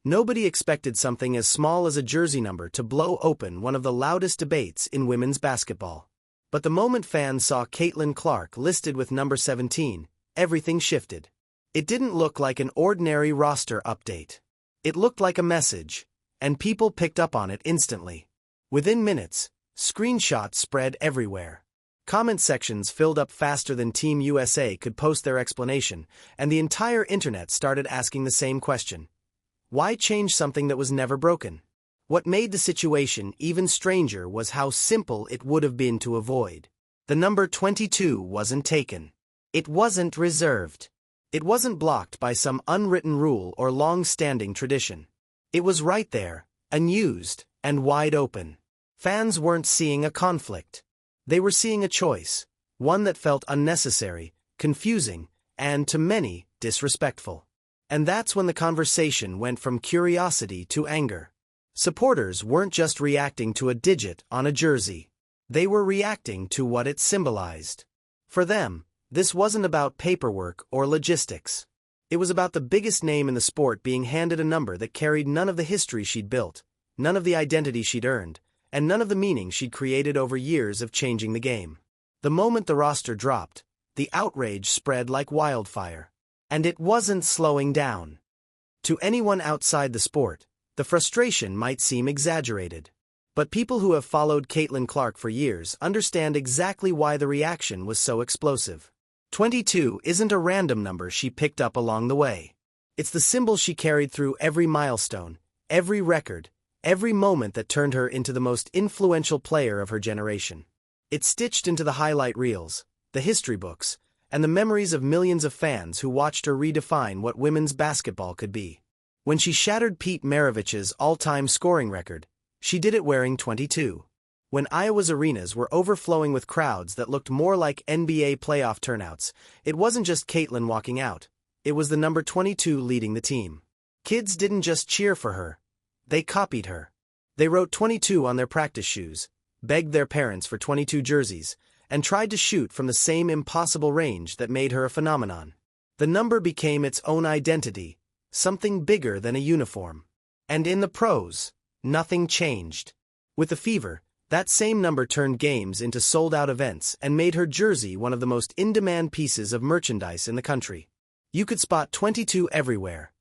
Nobody expected something as small as a jersey number to blow open one of the loudest debates in women's basketball. But the moment fans saw Caitlin Clark listed with number 17, everything shifted. It didn't look like an ordinary roster update. It looked like a message, and people picked up on it instantly. Within minutes, screenshots spread everywhere. Comment sections filled up faster than Team USA could post their explanation, and the entire internet started asking the same question. Why change something that was never broken? What made the situation even stranger was how simple it would have been to avoid. The number 22 wasn't taken. It wasn't reserved. It wasn't blocked by some unwritten rule or long-standing tradition. It was right there, unused, and wide open. Fans weren't seeing a conflict. They were seeing a choice, one that felt unnecessary, confusing, and, to many, disrespectful. And that's when the conversation went from curiosity to anger. Supporters weren't just reacting to a digit on a jersey. They were reacting to what it symbolized. For them, this wasn't about paperwork or logistics. It was about the biggest name in the sport being handed a number that carried none of the history she'd built, none of the identity she'd earned, and none of the meaning she'd created over years of changing the game. The moment the roster dropped, the outrage spread like wildfire. And it wasn't slowing down. To anyone outside the sport, the frustration might seem exaggerated. But people who have followed Caitlin Clark for years understand exactly why the reaction was so explosive. 22 isn't a random number she picked up along the way. It's the symbol she carried through every milestone, every record, every moment that turned her into the most influential player of her generation. It's stitched into the highlight reels, the history books, and the memories of millions of fans who watched her redefine what women's basketball could be. When she shattered Pete Maravich's all-time scoring record, she did it wearing 22. When Iowa's arenas were overflowing with crowds that looked more like NBA playoff turnouts, it wasn't just Caitlin walking out. It was the number 22 leading the team. Kids didn't just cheer for her. They copied her. They wrote 22 on their practice shoes, begged their parents for 22 jerseys, and tried to shoot from the same impossible range that made her a phenomenon. The number became its own identity, something bigger than a uniform. And in the pros, nothing changed. With the Fever, that same number turned games into sold-out events and made her jersey one of the most in-demand pieces of merchandise in the country. You could spot 22 everywhere.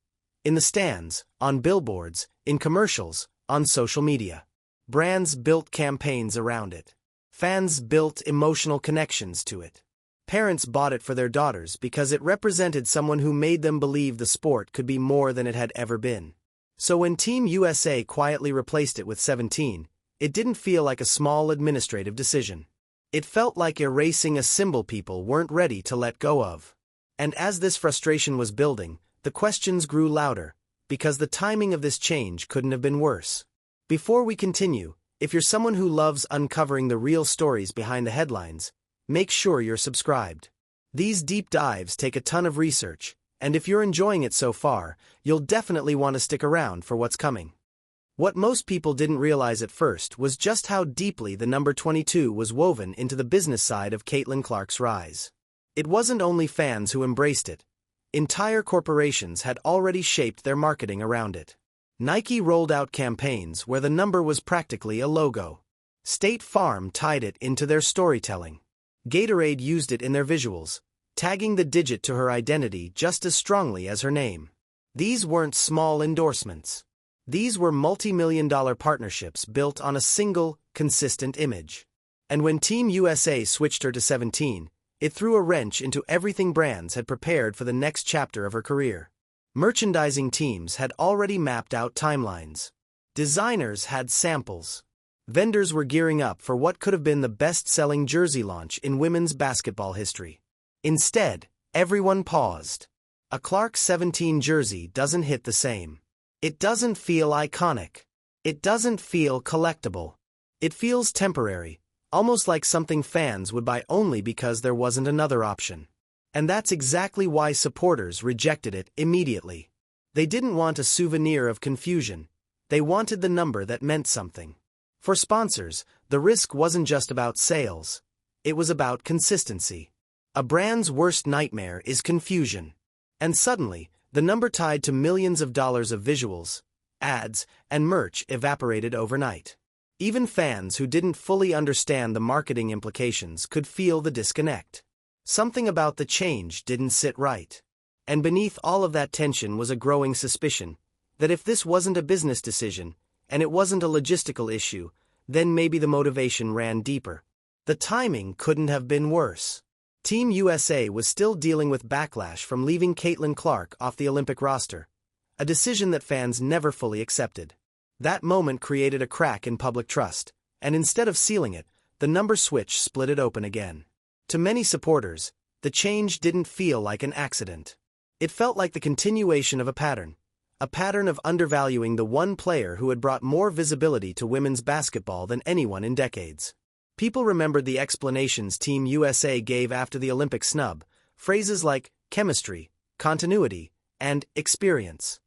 In the stands, on billboards, in commercials, on social media. Brands built campaigns around it. Fans built emotional connections to it. Parents bought it for their daughters because it represented someone who made them believe the sport could be more than it had ever been. So when Team USA quietly replaced it with 17, it didn't feel like a small administrative decision. It felt like erasing a symbol people weren't ready to let go of. And as this frustration was building, the questions grew louder, because the timing of this change couldn't have been worse. Before we continue, if you're someone who loves uncovering the real stories behind the headlines, make sure you're subscribed. These deep dives take a ton of research, and if you're enjoying it so far, you'll definitely want to stick around for what's coming. What most people didn't realize at first was just how deeply the number 22 was woven into the business side of Caitlin Clark's rise. It wasn't only fans who embraced it. Entire corporations had already shaped their marketing around it. Nike rolled out campaigns where the number was practically a logo. State Farm tied it into their storytelling. Gatorade used it in their visuals, tagging the digit to her identity just as strongly as her name. These weren't small endorsements. These were multi-million-dollar partnerships built on a single, consistent image. And when Team USA switched her to 17, it threw a wrench into everything brands had prepared for the next chapter of her career. Merchandising teams had already mapped out timelines. Designers had samples. Vendors were gearing up for what could have been the best-selling jersey launch in women's basketball history. Instead, everyone paused. A Clark 17 jersey doesn't hit the same. It doesn't feel iconic. It doesn't feel collectible. It feels temporary, almost like something fans would buy only because there wasn't another option. And that's exactly why supporters rejected it immediately. They didn't want a souvenir of confusion. They wanted the number that meant something. For sponsors, the risk wasn't just about sales. It was about consistency. A brand's worst nightmare is confusion. And suddenly, the number tied to millions of dollars of visuals, ads, and merch evaporated overnight. Even fans who didn't fully understand the marketing implications could feel the disconnect. Something about the change didn't sit right. And beneath all of that tension was a growing suspicion that if this wasn't a business decision, and it wasn't a logistical issue, then maybe the motivation ran deeper. The timing couldn't have been worse. Team USA was still dealing with backlash from leaving Caitlin Clark off the Olympic roster, a decision that fans never fully accepted. That moment created a crack in public trust, and instead of sealing it, the number switch split it open again. To many supporters, the change didn't feel like an accident. It felt like the continuation of a pattern of undervaluing the one player who had brought more visibility to women's basketball than anyone in decades. People remembered the explanations Team USA gave after the Olympic snub, phrases like chemistry, continuity, and experience.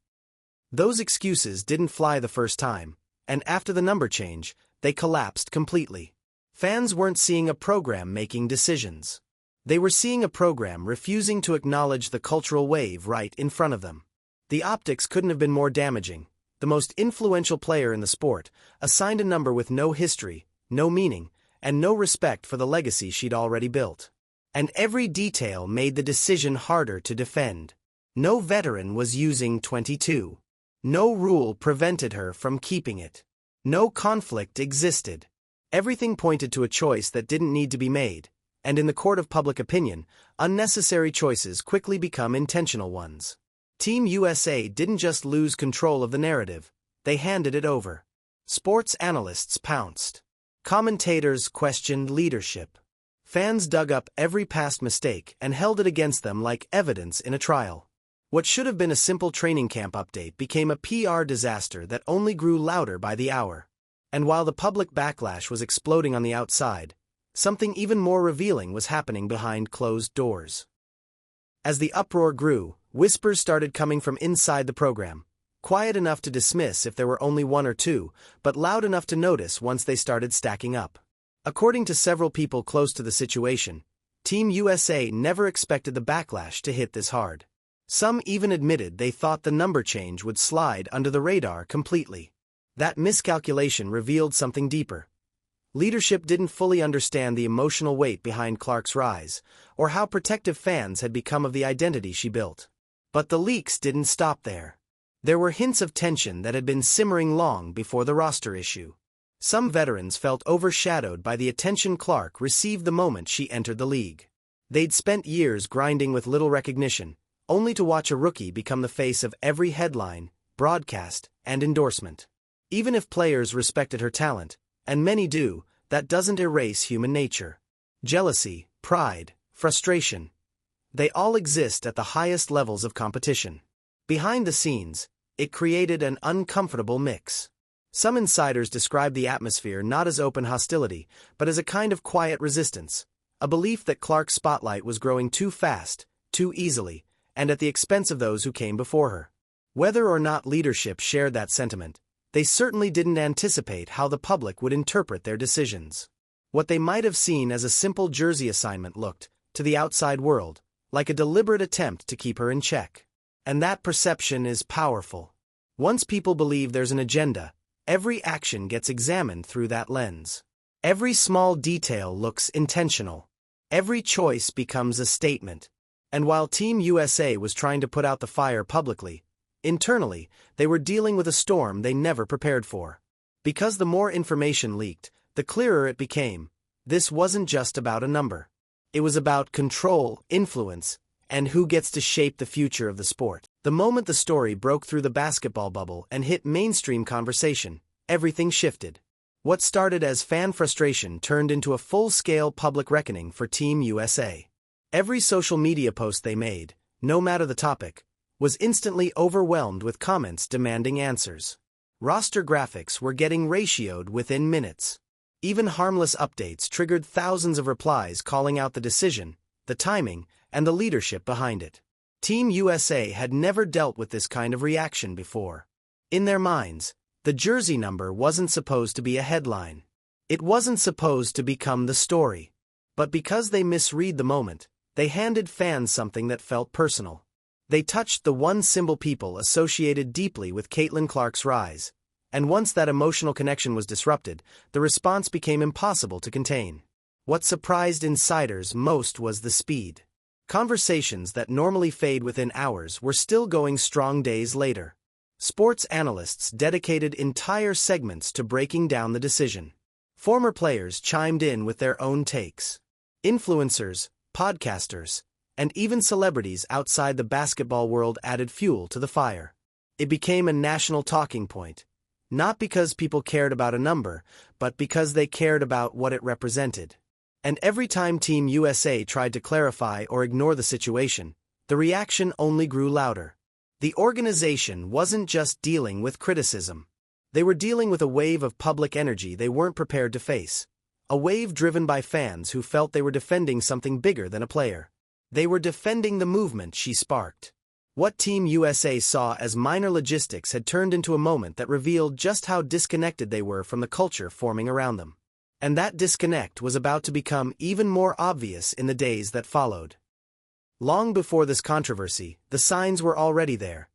Those excuses didn't fly the first time, and after the number change, they collapsed completely. Fans weren't seeing a program making decisions. They were seeing a program refusing to acknowledge the cultural wave right in front of them. The optics couldn't have been more damaging. The most influential player in the sport assigned a number with no history, no meaning, and no respect for the legacy she'd already built. And every detail made the decision harder to defend. No veteran was using 22. No rule prevented her from keeping it. No conflict existed. Everything pointed to a choice that didn't need to be made, and in the court of public opinion, unnecessary choices quickly become intentional ones. Team USA didn't just lose control of the narrative, they handed it over. Sports analysts pounced. Commentators questioned leadership. Fans dug up every past mistake and held it against them like evidence in a trial. What should have been a simple training camp update became a PR disaster that only grew louder by the hour. And while the public backlash was exploding on the outside, something even more revealing was happening behind closed doors. As the uproar grew, whispers started coming from inside the program, quiet enough to dismiss if there were only one or two, but loud enough to notice once they started stacking up. According to several people close to the situation, Team USA never expected the backlash to hit this hard. Some even admitted they thought the number change would slide under the radar completely. That miscalculation revealed something deeper. Leadership didn't fully understand the emotional weight behind Clark's rise, or how protective fans had become of the identity she built. But the leaks didn't stop there. There were hints of tension that had been simmering long before the roster issue. Some veterans felt overshadowed by the attention Clark received the moment she entered the league. They'd spent years grinding with little recognition, only to watch a rookie become the face of every headline, broadcast, and endorsement. Even if players respected her talent, and many do, that doesn't erase human nature. Jealousy, pride, frustration. They all exist at the highest levels of competition. Behind the scenes, it created an uncomfortable mix. Some insiders describe the atmosphere not as open hostility, but as a kind of quiet resistance, a belief that Clark's spotlight was growing too fast, too easily, and at the expense of those who came before her. Whether or not leadership shared that sentiment, they certainly didn't anticipate how the public would interpret their decisions. What they might have seen as a simple jersey assignment looked, to the outside world, like a deliberate attempt to keep her in check. And that perception is powerful. Once people believe there's an agenda, every action gets examined through that lens. Every small detail looks intentional. Every choice becomes a statement. And while Team USA was trying to put out the fire publicly, internally, they were dealing with a storm they never prepared for. Because the more information leaked, the clearer it became. This wasn't just about a number. It was about control, influence, and who gets to shape the future of the sport. The moment the story broke through the basketball bubble and hit mainstream conversation, everything shifted. What started as fan frustration turned into a full-scale public reckoning for Team USA. Every social media post they made, no matter the topic, was instantly overwhelmed with comments demanding answers. Roster graphics were getting ratioed within minutes. Even harmless updates triggered thousands of replies calling out the decision, the timing, and the leadership behind it. Team USA had never dealt with this kind of reaction before. In their minds, the jersey number wasn't supposed to be a headline. It wasn't supposed to become the story. But because they misread the moment, they handed fans something that felt personal. They touched the one symbol people associated deeply with Caitlin Clark's rise. And once that emotional connection was disrupted, the response became impossible to contain. What surprised insiders most was the speed. Conversations that normally fade within hours were still going strong days later. Sports analysts dedicated entire segments to breaking down the decision. Former players chimed in with their own takes. Influencers, podcasters, and even celebrities outside the basketball world added fuel to the fire. It became a national talking point, not because people cared about a number, but because they cared about what it represented. And every time Team USA tried to clarify or ignore the situation, the reaction only grew louder. The organization wasn't just dealing with criticism. They were dealing with a wave of public energy they weren't prepared to face. A wave driven by fans who felt they were defending something bigger than a player. They were defending the movement she sparked. What Team USA saw as minor logistics had turned into a moment that revealed just how disconnected they were from the culture forming around them. And that disconnect was about to become even more obvious in the days that followed. Long before this controversy, the signs were already there.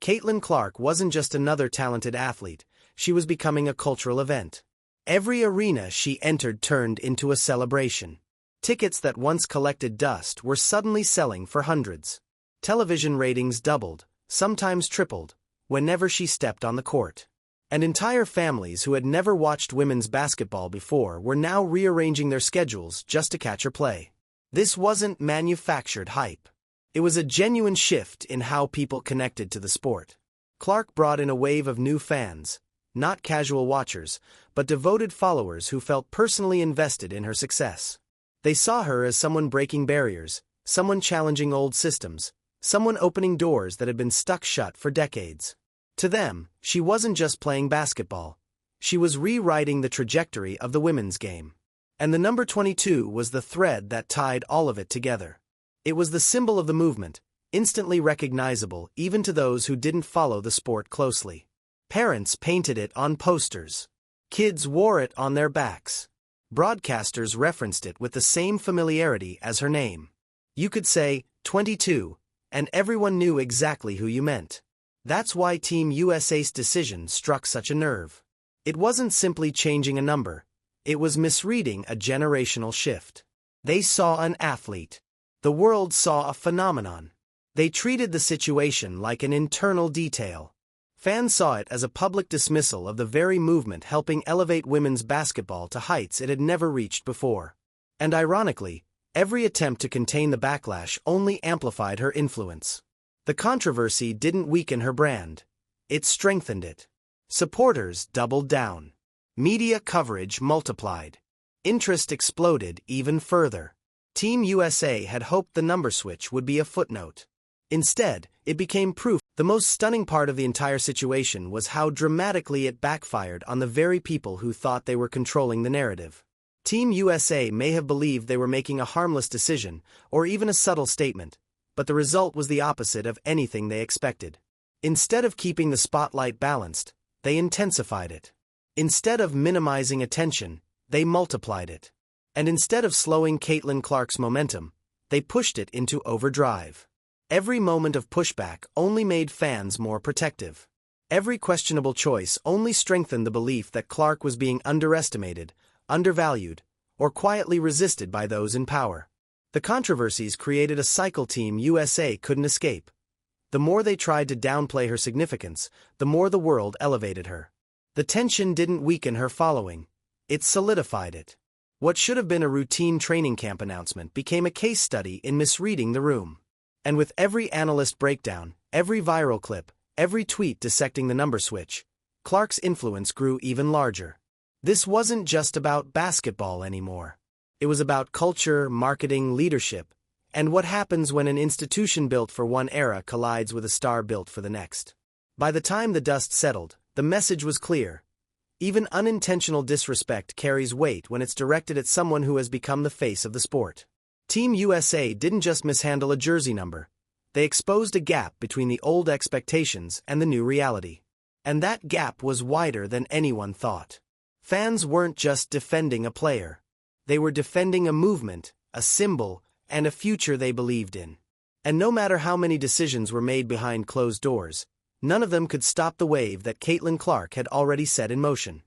Caitlin Clark wasn't just another talented athlete, she was becoming a cultural event. Every arena she entered turned into a celebration. Tickets that once collected dust were suddenly selling for hundreds. Television ratings doubled, sometimes tripled, whenever she stepped on the court. And entire families who had never watched women's basketball before were now rearranging their schedules just to catch her play. This wasn't manufactured hype. It was a genuine shift in how people connected to the sport. Clark brought in a wave of new fans, not casual watchers, but devoted followers who felt personally invested in her success. They saw her as someone breaking barriers, someone challenging old systems, someone opening doors that had been stuck shut for decades. To them, she wasn't just playing basketball. She was rewriting the trajectory of the women's game. And the number 22 was the thread that tied all of it together. It was the symbol of the movement, instantly recognizable even to those who didn't follow the sport closely. Parents painted it on posters. Kids wore it on their backs. Broadcasters referenced it with the same familiarity as her name. You could say, 22, and everyone knew exactly who you meant. That's why Team USA's decision struck such a nerve. It wasn't simply changing a number. It was misreading a generational shift. They saw an athlete. The world saw a phenomenon. They treated the situation like an internal detail. Fans saw it as a public dismissal of the very movement helping elevate women's basketball to heights it had never reached before. And ironically, every attempt to contain the backlash only amplified her influence. The controversy didn't weaken her brand. It strengthened it. Supporters doubled down. Media coverage multiplied. Interest exploded even further. Team USA had hoped the number switch would be a footnote. Instead, it became proof. The most stunning part of the entire situation was how dramatically it backfired on the very people who thought they were controlling the narrative. Team USA may have believed they were making a harmless decision, or even a subtle statement, but the result was the opposite of anything they expected. Instead of keeping the spotlight balanced, they intensified it. Instead of minimizing attention, they multiplied it. And instead of slowing Caitlin Clark's momentum, they pushed it into overdrive. Every moment of pushback only made fans more protective. Every questionable choice only strengthened the belief that Clark was being underestimated, undervalued, or quietly resisted by those in power. The controversies created a cycle Team USA couldn't escape. The more they tried to downplay her significance, the more the world elevated her. The tension didn't weaken her following. It solidified it. What should have been a routine training camp announcement became a case study in misreading the room. And with every analyst breakdown, every viral clip, every tweet dissecting the number switch, Clark's influence grew even larger. This wasn't just about basketball anymore. It was about culture, marketing, leadership, and what happens when an institution built for one era collides with a star built for the next. By the time the dust settled, the message was clear. Even unintentional disrespect carries weight when it's directed at someone who has become the face of the sport. Team USA didn't just mishandle a jersey number. They exposed a gap between the old expectations and the new reality. And that gap was wider than anyone thought. Fans weren't just defending a player. They were defending a movement, a symbol, and a future they believed in. And no matter how many decisions were made behind closed doors, none of them could stop the wave that Caitlin Clark had already set in motion.